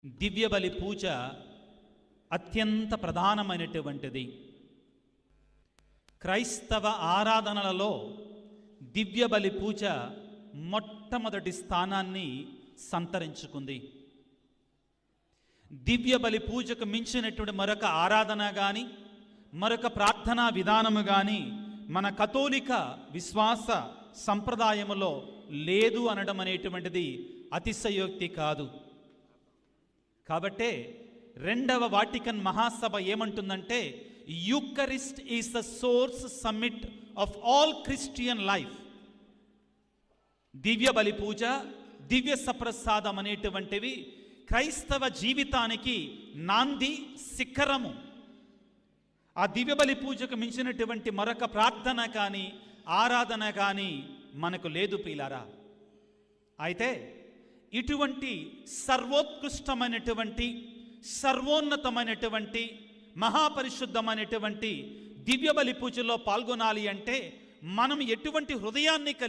దివ్య బలి పూజ అత్యంత ప్రధానమైనటువంటిది. క్రైస్తవ ఆరాధనలలో దివ్య బలి పూజ మొట్టమొదటి స్థానాన్ని సంతరించుకుంది. దివ్య బలి పూజకు మించినటువంటి మరొక ఆరాధన కానీ మరొక ప్రార్థనా విధానము కానీ మన కథోలిక విశ్వాస సంప్రదాయములో లేదు అనడం అనేటువంటిది అతిశయోక్తి కాదు. కాబట్టే రెండవ వాటికన్ మహాసభ ఏమంటుందంటే, Eucharist is the source summit of all Christian life. దివ్య బలి పూజ, దివ్య సప్రసాదం అనేటువంటివి క్రైస్తవ జీవితానికి నాంది, శిఖరము. ఆ దివ్య బలి పూజకు మించినటువంటి మరొక ప్రార్థన కానీ ఆరాధన కానీ మనకు లేదు ప్రియులారా. అయితే ఇటువంటి సర్వోత్కృష్టమైనటువంటి సర్వోన్నతమైనటువంటి మహాపరిశుద్ధమైనటువంటి దివ్య బలి పూజలో పాల్గొనాలి అంటే మనం ఎటువంటి హృదయాన్ని కలిగి